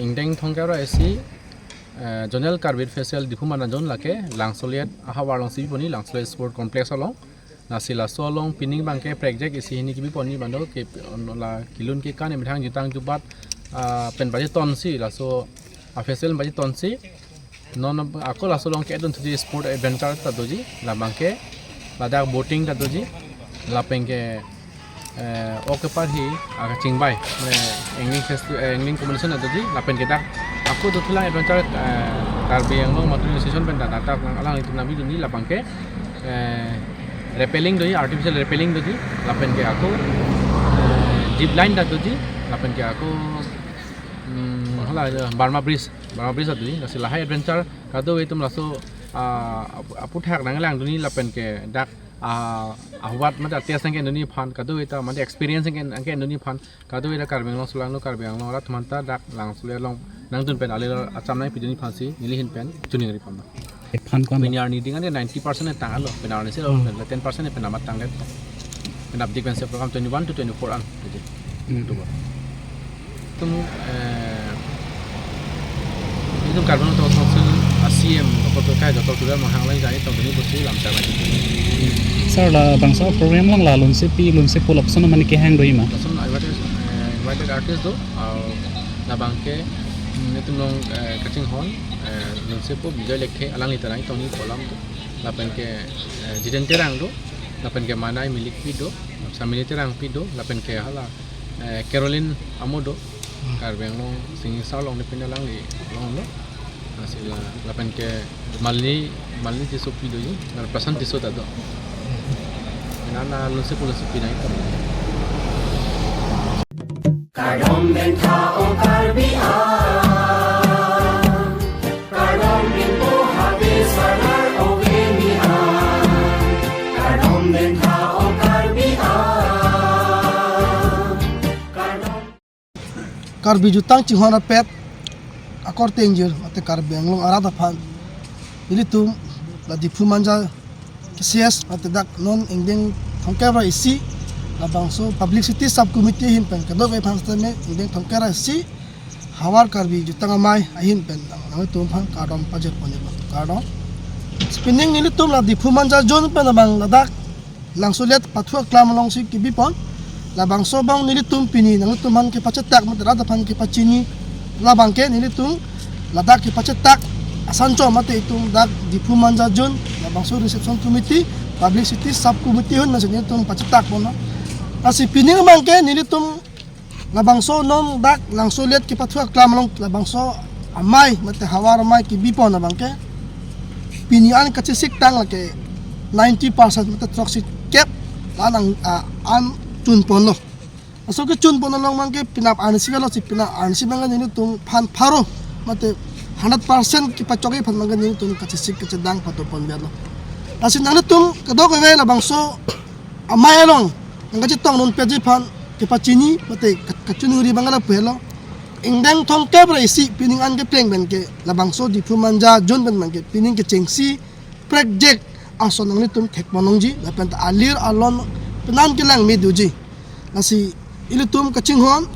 Ingdeng thongkara esi Jonel Karbit Festival Dipumana Jon lake Langsoliat Ahawar Long Sibi Poni Langsoliat Sport Complex along Nasila Solong Pining Bangke Project isi ini kibi poni bando ke la kilun ke kan emithang jutang jubat pen baje tonsi laso festival baje tonsi non ako laso long ke don tuji sport adventure tadoji la bangke ladak boating tadoji la pengke oke parhi aga chingbai angling festival angling competition tadoji la pen kita aku tutulang adventure karbi yang long matri session pen data nang alang itu nabi duni la bangke rappelling doji artificial rappelling doji lapen ke aku zip line da doji lapen ke aku hala Burma Bridge doji nasi lahai adventure kado itu laso apu thak nang lang duni lapen ke dak ahwat mata tes nang ke duni phan kado itu mata experience nang ke duni phan kado itu karbeng long sulang lo karbeng long rat manta dak lang sule long nang dun pen alil acham nai piduni phansi nilihin pen juning ri pam Fan kon Penyar ni dengan dia 90% tang alo, penyar ni sih lo 10% penamat tang itu. Penabdik pensi program 21 to 24 an, jadi. Itu karbon itu konsul ASEAN, apa tu kaya jatuh juga mahang lagi jadi tahun ini bersih lam cara itu. Sir la bangsa program lang la lun se pull up sono mani ke hang doi ma. Langsung invited artist tu, la bangke itu nong kacing hon, nungsi po bijak lekhe alang itu lagi tahun ini kolam tu, lapen ke jiden terang tu, lapen ke mana milik pido, sambil terang pido, lapen ke hala Caroline Amodo, karbeng long sing saw long dipindah lang di long lo, asila lapen ke Malni tisu pido je, perasaan tisu tado, nana nungsi po nungsi pindah itu. Kadom benta o karbia Kadom bimbo habis salar o genia Kadom benta o karbia Karbi jutang cinghona pet akor tenjer ate karbi anglong arada phan ilitum la dipu manja kesias ate dak non ingdeng thongkara isi labangso publicity subcommittee hin pen kadok e phanstame ingdeng thongkara isi hawar karbi jutang amai ahin pen nang tum phan kadom pajer pone kadom spinning ilitum la dipu manja jon pen bang ladak langsolet pathua klam long si kibi pon labangso bang nilitum pini nang tum han ke pacetak matrada phan ke pacini labang ke nilitum ladak ke pacetak asancho mate itum dak dipu manja jon labangso reception committee publicity subcommittee hun nasnya tum pacetak pon asi pining bangke nilitum labangso non dak langso let ki pathua klamlong labangso amai mate hawar amai ki bipon bangke pinian kachisik tang lake 90% mate toxic cap lanang an chun pon lo aso ke chun pon long bangke pinap ansi lo si pinap ansi bangga nilitum phan pharo mate 100% ki pachoke phan bangga nilitum kachisik kacedang pato pon bialo asi nalitum kadok we labangso amai long ngaji tong non peji phan ke pacini mate kacunuri bangala phelo ingdeng thong ke isi pining an ke pleng ben ke labangso dipu manja jon ben man ke pining ke chengsi project aso nang litum thek monongji lapen ta alir alon penan ke lang meduji nasi ilitum kaching hon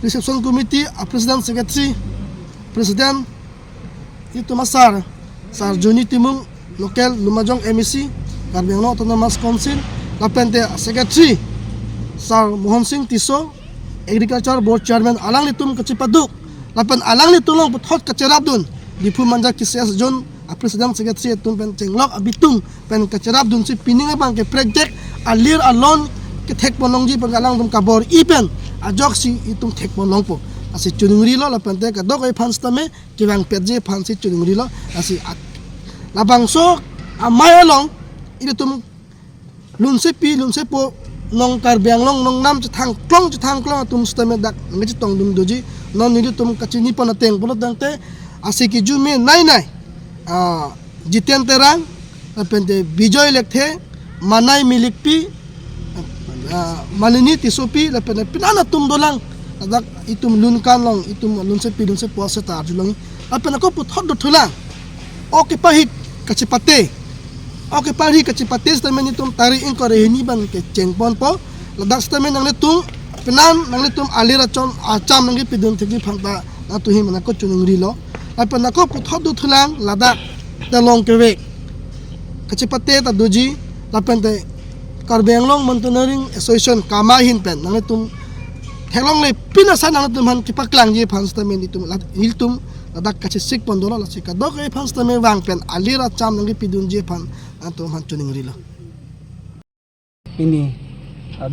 reception committee a president secretary president itu masar sarjoni timung local lumajong MEC karbeng no autonomous council lapente secretary Sar Mohan Singh Tiso agriculture board chairman alang litum kacipaduk lapan alang litulong puthot kacerabdun dipu manja kisias jon a president secretary tum pen chenglok abitung pen kacerabdun si pining bang ke project alir alon ke thek bonongji pangalang tum kabor ipen ajok si itung thek bonong po asi chunungri lo lapan te kadok ai phanstame kiwang petje phansi chunungri lo asi labangso amay along ilitum lunse po nong karbeng long nong nam chthang klong atum stame dak ngi tong dum doji non ni tum kachini pon teng bolot dang te asiki jume nai jiten terang lapente bijoy lekthe manai milikpi malini tisopi lapente pinana tum dolang adak itum lun kan long itum lun se puasa tar julang lapente ko put hot do thulang oke pahit kachipate oke pahit kachipate stamen itum tari in kore ni ban ke chengpon po ladak stamen nang letum penan nang letum alira chom acham nang pidun thegi phangta atuhi mana ko chuning rilo lapente ko put hot do thulang ladak da long kewe kachipate ta doji lapente Karbenglong Mountaineering Association kamahin pen nang tum thelong le pinasan nang tum han kipaklang ji phans tamen itum hiltum ladak kachisik pondola lasika dok e phans tamen wang pen alira cham nang pidun ji phan atum han chuning rilo ini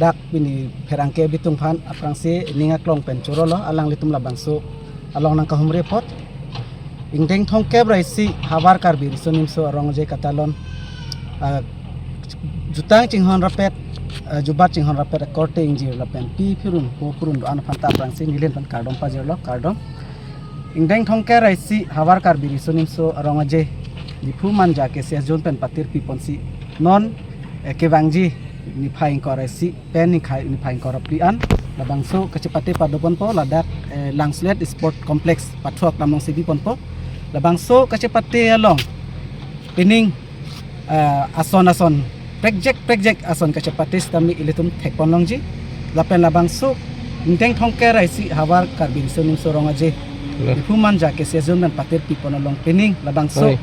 dak ini perangke bitung phan aprangse ninga klong pen chorolo alang litum labangso along nang kahum report ingdeng thongke braisi habar karbi sonimso rongje katalon jutang cinghon rapet jubat cinghon rapet korte injir lapen pi phirun po purun do an phanta prangsi nilen pan kardom pajerlo kardom ingdeng thongke raisi habar karbi sonimso rongaje dipu manja ke sejon pen patir pi ponsi non ke wangji ni phaing koraisi pen ni khai ni phaing korapi an labangso kecepate padopon po ladak langslet sport complex pathuak namong sibi pon po labangso kecepate along pining ason project ason kecepate kami ilitum thekpon longji lapen labangso ingteng thongke raisi habar karbin sonim sorong aje dipuman jake sezon dan patir pipon long pining labangso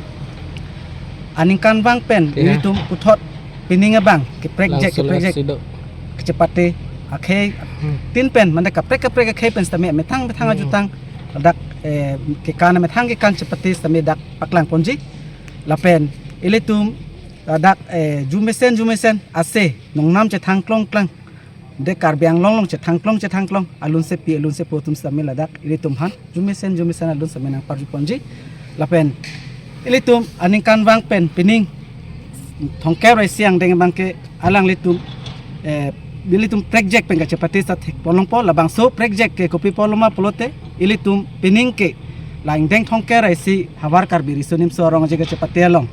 aningkan bang pen ilitum puthot pining bang ke project kecepate akhe tin pen manda kaprek akhe pen stame metang ajutang dak ke kana metang ke kan cepate stame dak paklang ponji lapen ilitum dak jumesen ase nongnam che thangklong klang de karbiang long che thangklong alun se potum stame ladak ilitum han jumesen alun stame nang parju ponji lapen ilitum aningkan bang pen pining thongke rai siang deng bangke alang litum bilitum project penga cepate sa thek polong po labang so project ke kopi poloma polote ilitum pining ke laing deng thongke rai si habar karbi risonim sorong jega cepate long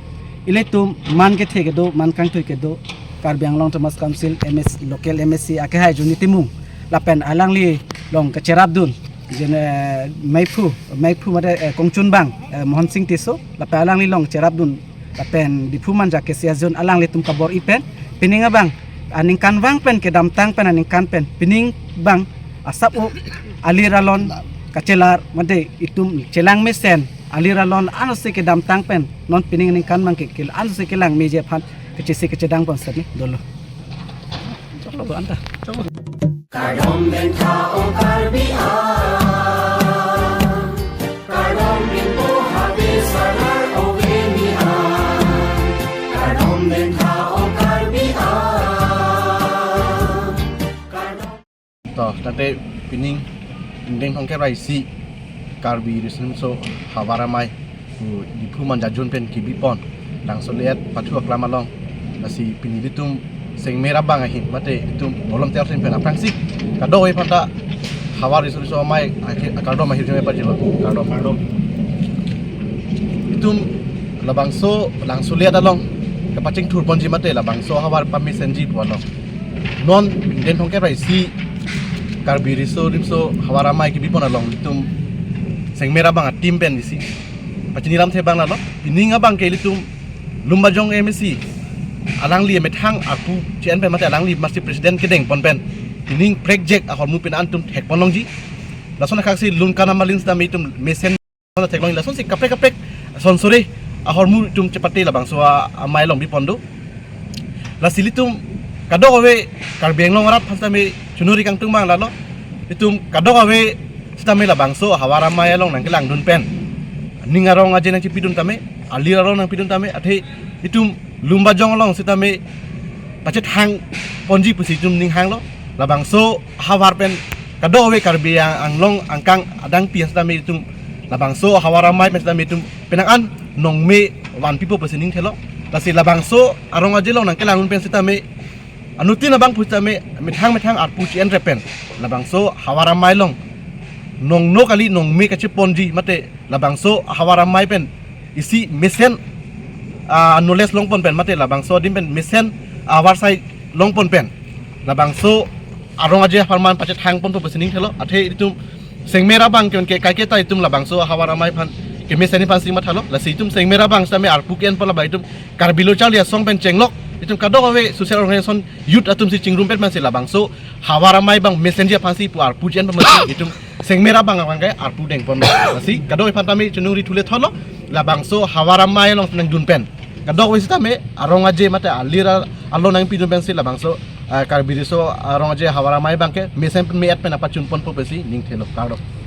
ilitum man ke thege do man kang thoi ke do karbiang long thomas council ms local msc ake hai juniti mung lapen alang li long ke cherap dun jen maipu made kongchun bang mohon sing tiso lapen alang li long cherap dun lapen dipuman jake siazon alang litum kabor ipen pining abang aningkan bang pen ke damtang pen aningkan pen pining bang asapu aliralon kacelar made itum celang mesen aliralon anu se ke damtang pen non pining aningkan bang ke kil anu se ke lang meje phan kecisi kecedang pon sat ni dolo coklo bu anta Kadom bentha o karbia Kadom bintu habis salar o venia Kadom bentha o karbia to tate pining ingdeng thongke raisi karbi risun so hawaramai dipu manja jun pen kibi pon langsung lihat pathuak lamalong nasi pinilitum sing merah bang ahin mate itu bolom tiar sin pen aprangsi kado e panta hawar risun so mai kado mahir jeme pajilo kado itu labangso langsung lihat along kepacing tur ponji mate labangso hawar pami senji polong non ingdeng thongke raisi karbi riso hawaramai kibi pon along itum sing merah bang tim pen disi paciniram the bang lalo pininga bang ke litum lumbajong emisi alang li metang aku cien pen mate alang li masih presiden kedeng pon pen pining project ahor mu pen antum thek ponong ji lason khaksi lun kana malin sta mitum mesen na thek long lason si kaprek son sore ahor mu tum cepati labang so amai long bi pondo la silitum kado awe karbeng long rat phasta me chunuri kang tung bang lalo itum kado awe sta me labang so hawara mai long nang kelang dun pen ningarong aje nang cipidun tame alirarong nang pidun tame athe itum lumba jong long sitame pacet hang ponji pusi tum ning hang lo labang so hawar pen kado awe karbi ang long angkang adang pias tame itum labang so hawara mai pen tame itum penang an nong me wan pipo pusi ning thelo lasi labang so arong aje long nang kelang dun pen sitame anutin abang putame methang arpu cien repen labang so hawara mai long nong no kali nong me kache ponji mate labangso hawaramai pen isi mesen knowledge long pon pen mate labangso dim pen mesen awar sai long pon pen labangso arong aje farman pachet hang pon to besining thelo athe itum sengmera bang ke kai ke ta itum labangso hawaramai phan ke mesani phan sing mathalo la situm sengmera bang same arpuken pala ba itum karbilo chalia song pen chenglok itum kadok awe social organization youth atum si chingrum pet man si labangso hawaramai bang messenger phan si pu arpujen pon itum sengmera bang kai arpu deng pon si kadok phan tami chunuri thule tholo labangso hawaramai long nang dun pen kadok wis tame arong aje mate alira allo nang pidun pen si labangso karbiriso arong aje hawaramai bang ke mesen me at pen apa chun pon po pesi ning thelo kadok